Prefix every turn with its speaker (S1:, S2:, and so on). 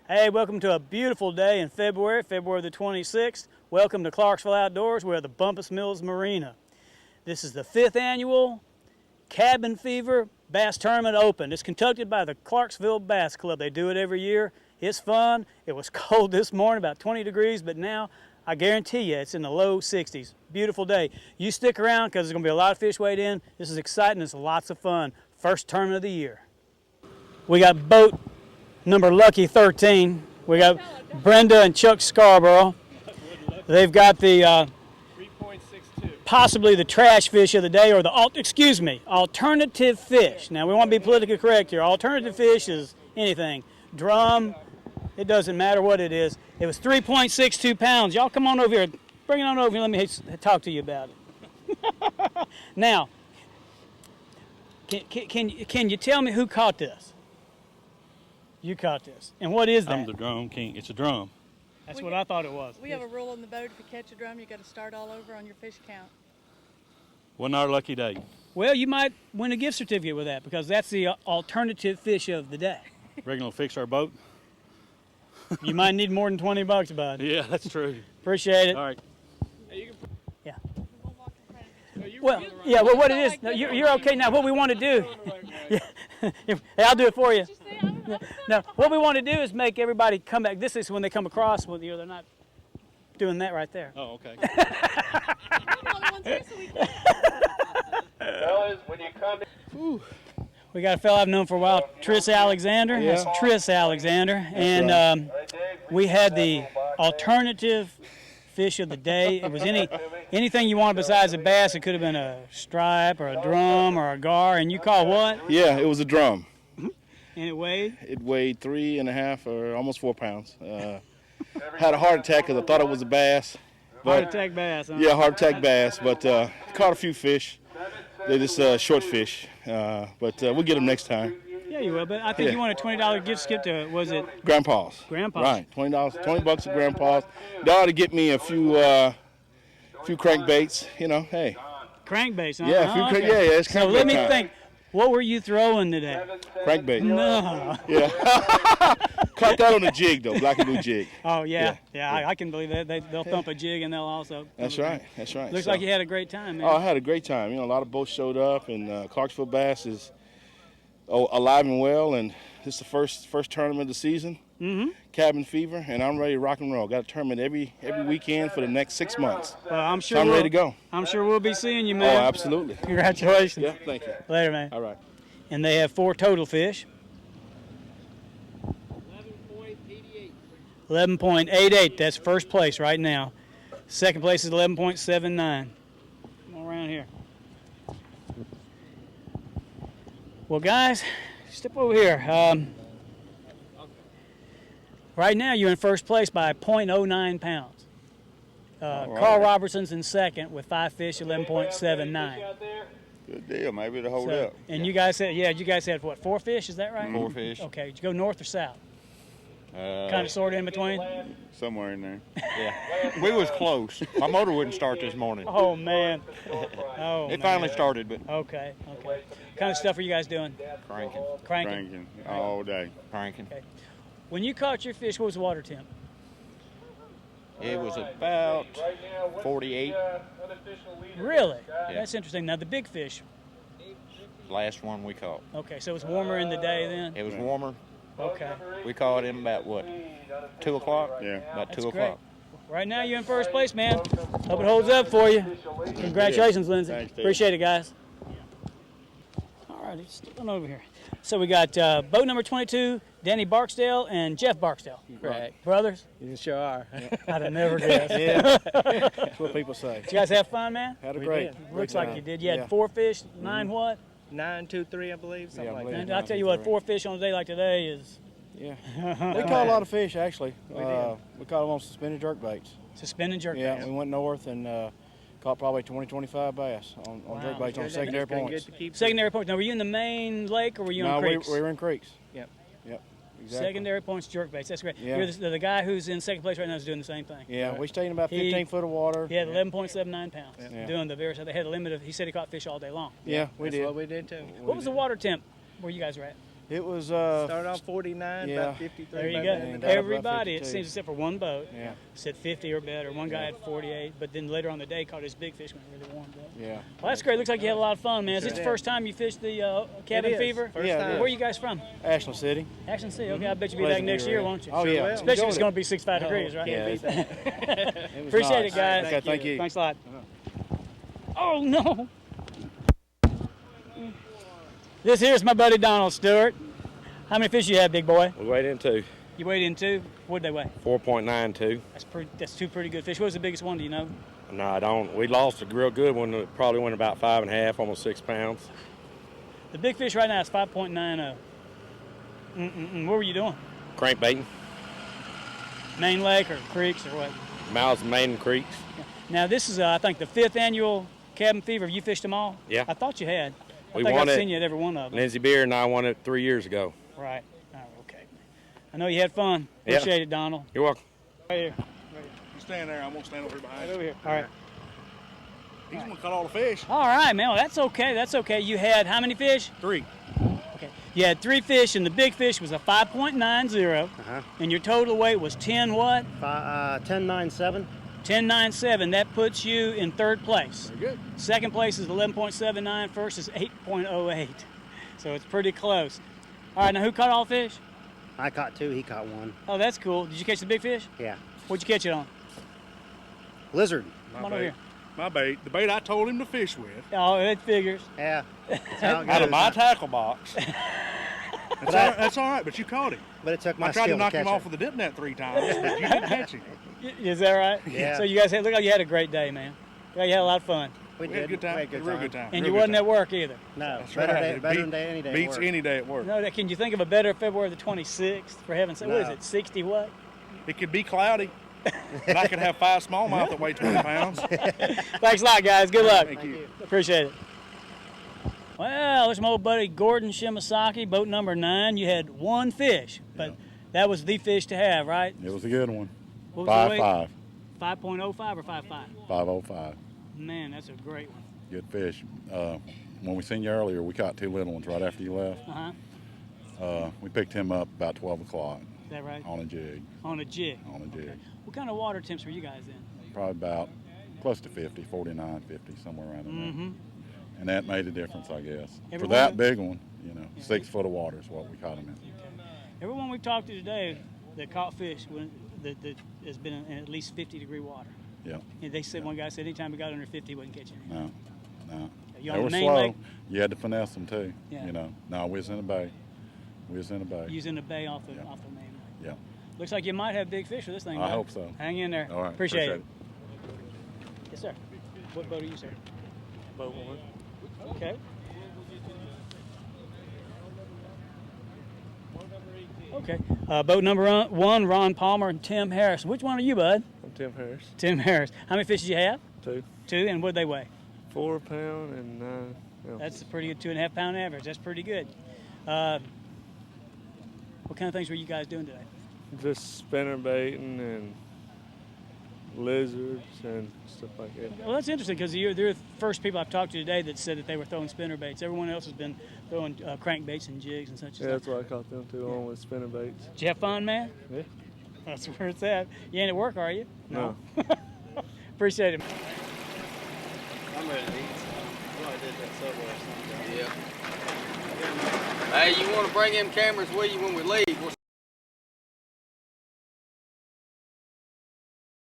S1: Hey, welcome to a beautiful day in February the 26th. Welcome to Clarksville Outdoors. We're at the Bumpus Mills Marina. This is the 5th annual Cabin Fever Bass Tournament Open. It's conducted by the Clarksville Bass Club. They do it every year. It's fun. It was cold this morning, about 20 degrees, but now I guarantee you it's in the low 60s. Beautiful day. You stick around because there's going to be a lot of fish weighed in. This is exciting. It's lots of fun. First tournament of the year. We got boat number Lucky 13. We got Brenda and Chuck Scarborough. They've got the
S2: 3.62.
S1: Possibly the trash fish of the day, or the alternative fish. Now we want to be politically correct here. Alternative fish is anything. Drum, it doesn't matter what it is. It was 3.62 pounds. Y'all come on over here. Bring it on over here. Let me talk to you about it. Now, can you tell me who caught this? You caught this. And what is that?
S2: I'm the drum king. It's a drum.
S1: That's what I thought it was.
S3: We have a rule on the boat. If you catch a drum, you got to start all over on your fish count.
S2: Wasn't our lucky day.
S1: Well, you might win a gift certificate with that because that's the alternative fish of the day.
S2: Reckon will fix our boat?
S1: You might need more than $20, bud.
S2: Yeah, that's true.
S1: Appreciate it.
S2: All right.
S1: Yeah. Well, yeah. Well, what it is? No, you're okay now. What we want to do? Hey, I'll do it for you. Now, what we want to do is make everybody come back. This is when they come across with you. They're not doing that right there.
S2: Oh, okay.
S4: Fellas, when you come in.
S1: We got a fellow I've known for a while, Tris Alexander.
S4: Yeah.
S1: That's Tris Alexander. And we had the alternative fish of the day. It was anything you wanted besides a bass. It could have been a stripe or a drum or a gar. And you caught what?
S5: Yeah, it was a drum.
S1: And it weighed?
S5: It weighed 3.5 or almost 4 pounds. Had a heart attack because I thought it was a bass.
S1: Heart attack bass, huh?
S5: Yeah, heart attack bass, but caught a few fish. They're just short fish, but we'll get them next time.
S1: Yeah, you will. But I think you won a $20 gift skip to, was it?
S5: Grandpa's.
S1: Grandpa's.
S5: Right, $20 at Grandpa's. They ought to get me a few crankbaits. You know, hey.
S1: Crankbaits, huh?
S5: Yeah,
S1: okay.
S5: yeah, it's
S1: So
S5: crankbait
S1: let me
S5: time.
S1: think. What were you throwing today?
S5: Crankbait.
S1: No.
S5: Yeah. Caught that on a jig though, black and blue jig.
S1: Oh yeah. I can believe that. They'll thump a jig and they'll also.
S5: That's right. That's right.
S1: Looks like you had a great time, man.
S5: Oh, I had a great time. You know, a lot of boats showed up, and Clarksville Bass is alive and well. And this is the first tournament of the season.
S1: Mm-hmm.
S5: Cabin Fever, and I'm ready to rock and roll. Got a tournament every weekend for the next 6 months.
S1: Well, I'm sure
S5: So I'm ready to go.
S1: I'm sure we'll be seeing you,
S5: Oh,
S1: man.
S5: absolutely.
S1: Congratulations.
S5: Yeah, thank you.
S1: Later, man.
S5: All right.
S1: And they have 4 total fish. 11.88. That's first place right now. Second place is 11.79. Come around here. Well, guys, step over here. Right now, you're in first place by 0.09 pounds. Carl Robertson's in second with 5 fish, 11.79.
S6: Good deal. Maybe it'll hold up.
S1: And you guys had what, 4 fish? Is that right?
S6: 4 fish.
S1: Okay. Did you go north or south? Kind of sort of in between.
S6: Somewhere in there.
S2: Yeah. We was close. My motor wouldn't start this morning.
S1: Oh man. Oh.
S2: It finally started, but
S1: Okay. What kind of stuff are you guys doing?
S2: cranking.
S6: Cranking all day.
S2: Cranking.
S1: Okay. When you caught your fish, what was the water temp?
S2: It was about 48.
S1: Really?
S2: Yeah.
S1: That's interesting. Now the big fish.
S2: Last one we caught.
S1: Okay, so it was warmer in the day then.
S2: It was warmer.
S1: Okay.
S2: We caught him about what? 2 o'clock?
S6: Yeah.
S2: About
S1: That's
S2: 2
S1: great.
S2: o'clock.
S1: Right now you're in first place, man. Hope it holds up for you. Congratulations, Lindsay.
S6: Thanks, Steve.
S1: Appreciate it, guys. All right, step on over here. So we got boat number 22, Danny Barksdale and Jeff Barksdale.
S7: Correct.
S1: Brothers?
S7: You sure are.
S1: I'd have never guessed.
S7: Yeah. That's what people say.
S1: Did you guys have fun, man?
S7: Had a We great. did.
S1: Looks
S7: great
S1: like
S7: time.
S1: you did. You had
S7: Yeah.
S1: 4 fish, 9 what?
S7: 9, 2, 3, I believe. Something Yeah, I like believe
S1: And
S7: it.
S1: I'll tell you what, 4 fish on a day like today is
S7: Yeah. We caught a lot of fish, actually. We caught them on suspended jerk baits.
S1: suspended jerk
S7: Yeah,
S1: bass.
S7: we went north and caught probably 20, 25 bass on jerk baits on secondary points.
S1: Secondary points. Now, were you in the main lake or were you
S7: No,
S1: in
S7: we
S1: creeks?
S7: were in creeks. Yep. Exactly.
S1: Secondary points, jerk baits. That's great.
S7: Yeah.
S1: You're the guy who's in second place right now is doing the same thing.
S7: Yeah, we stayed in about 15 foot of water.
S1: He had 11.79 pounds.
S7: Yeah.
S1: Doing the various. They had a limit of. He said he caught fish all day long.
S7: Yeah, we did.
S8: What we did too.
S1: What was the water temp where you guys were at?
S7: It was
S8: Started off 49,
S7: yeah.
S8: about 53.
S1: There you
S8: by
S1: go.
S8: the end of the day.
S7: About
S1: Everybody, it
S7: 52.
S1: seems, except for one boat,
S7: yeah,
S1: said 50 or better. One guy had 48, but then later on the day caught his big fish when it really warmed up.
S7: yeah.
S1: Well, that's great. Looks like you had a lot of fun, man. Is this the
S8: Yeah.
S1: first time you fished the Cabin
S8: It is.
S1: Fever?
S8: First
S7: Yeah,
S8: time.
S1: Where are you guys from?
S7: Ashland City.
S1: Ashland City. Okay, I bet you'll be back
S7: Pleasant
S1: next
S7: view
S1: year,
S7: area.
S1: won't you?
S7: Oh, yeah.
S1: Especially if it's
S7: Enjoyed
S1: going to be 65
S8: Oh,
S1: degrees, right?
S7: Yeah,
S8: beat that.
S7: It was
S1: Appreciate
S7: nice.
S1: it, guys.
S7: Okay, thank you.
S1: Thanks a lot. Oh, no. This here's my buddy Donald Stewart. How many fish you have, big boy?
S9: We weighed in two,
S1: You weighed in two? What'd they weigh?
S9: 4.92.
S1: That's two pretty good fish. What was the biggest one, do you know?
S9: No, I don't. We lost a real good one that probably went about 5.5, almost 6 pounds.
S1: The big fish right now is 5.90. What were you doing?
S9: Crankbaiting,
S1: Main Lake or creeks or what?
S9: mouths of maiden creeks.
S1: Now this is, I think, the 5th annual Cabin Fever. Have you fished them all?
S9: Yeah.
S1: I thought you had. I
S9: We
S1: think
S9: won
S1: I've
S9: it.
S1: seen you at every one of them.
S9: Lindsey Beer and I won it 3 years ago.
S1: Right. Oh, okay. I know you had fun.
S9: Yeah.
S1: Appreciate it, Donald.
S9: You're welcome.
S1: Right here.
S5: You stand there. I'm gonna stand over here behind
S1: Right
S5: you.
S1: over here. All right.
S5: He's gonna cut all the fish.
S1: All right, man. Well, that's okay. That's okay. You had how many fish?
S5: 3.
S1: Okay. You had 3 fish, and the big fish was a 5.90, and your total weight was 10 what?
S8: 10.97.
S1: 10.97. That puts you in 3rd place.
S5: Very good.
S1: Second place is 11.79. First is 8.08. So it's pretty close. All right, now who caught all the fish?
S8: I caught 2, he caught 1.
S1: Oh, that's cool. Did you catch the big fish?
S8: Yeah.
S1: What'd you catch it on?
S8: Lizard.
S1: Come on over here.
S5: My bait. The bait I told him to fish with.
S1: Oh, it figures.
S8: Yeah. That's how it
S2: Out of
S8: goes.
S2: my tackle box.
S5: That's all right, but you caught him.
S8: But it took my
S5: I tried to
S8: skill
S5: knock
S8: catch
S5: him off
S8: it.
S5: with the dip net 3 times, but you didn't catch him.
S1: Is that right?
S8: Yeah.
S1: So you guys look like you had a great day, man. Look like you had a lot of fun.
S8: We
S5: We had a
S8: did.
S5: good time.
S8: We had a
S5: A real good time.
S1: And
S5: Real
S1: you
S5: good
S1: wasn't
S5: time.
S1: at work either.
S8: No,
S5: That's
S8: better,
S5: right.
S8: day,
S5: It
S8: better
S5: beat-
S8: than any day at
S5: Beats
S8: work.
S5: any day at work.
S1: No, can you think of a better February the 26th, for heaven's sake? What is
S8: No.
S1: it, 60 what?
S5: It could be cloudy, and I could have 5 smallmouth that weigh 20 pounds.
S1: Thanks a lot, guys. Good luck.
S5: Thank you.
S1: Appreciate it. Well, there's my old buddy Gordon Shimasaki, boat number 9. You had 1 fish, but that was the fish to have, right?
S10: It was a good one.
S1: What was the weight?
S10: 5.5,
S1: 5.05 or 5.5?
S10: 5.05.
S1: Man, that's a great one.
S10: Good fish. When we seen you earlier, we caught 2 little ones right after you left. We picked him up about 12 o'clock
S1: Is that right?
S10: on a jig.
S1: On a jig.
S10: On a jig.
S1: What kind of water temps were you guys in?
S10: Probably about close to 50, 49, 50, somewhere around in there. And that made a difference, I guess.
S1: Every
S10: For
S1: one
S10: that
S1: of-
S10: big one, 6 foot of water is what we caught him in.
S1: Everyone we've talked to today that caught fish that has been in at least 50-degree water.
S10: Yeah.
S1: And they said, one guy said anytime we got under 50, he wouldn't catch anything.
S10: No.
S1: You
S10: They
S1: on
S10: were
S1: the main
S10: slow.
S1: lake?
S10: You had to finesse them too.
S1: Yeah.
S10: No, we was in a bay.
S1: Using the bay off the main lake.
S10: Yeah.
S1: Looks like you might have big fish with this thing.
S10: I
S1: bud.
S10: hope so.
S1: Hang in there.
S10: All right.
S1: Appreciate it. Yes, sir. What boat are you, sir?
S9: Boat 1.
S1: Okay. Okay. Boat number 1, Ron Palmer and Tim Harris. Which one are you, bud?
S9: I'm Tim Harris.
S1: Tim Harris. How many fish did you have?
S9: 2.
S1: 2, and what'd they weigh?
S9: 4 pound and 9 ounces.
S1: That's a pretty good 2.5 pound average. That's pretty good. What kind of things were you guys doing today?
S9: Just spinner baiting and lizards and stuff like that.
S1: Well, that's interesting because they're the first people I've talked to today that said that they were throwing spinner baits. Everyone else has been throwing crankbaits and jigs and such.
S9: Yeah, that's why I caught them too, along with spinner baits.
S1: Did you have fun, man?
S9: Yeah.
S1: That's where it's at. You ain't at work, are you?
S9: No.
S1: Appreciate it.
S8: I'm ready to eat. You know I did that Subway or something.
S11: Yeah. Hey, you want to bring them cameras with you when we leave? We'll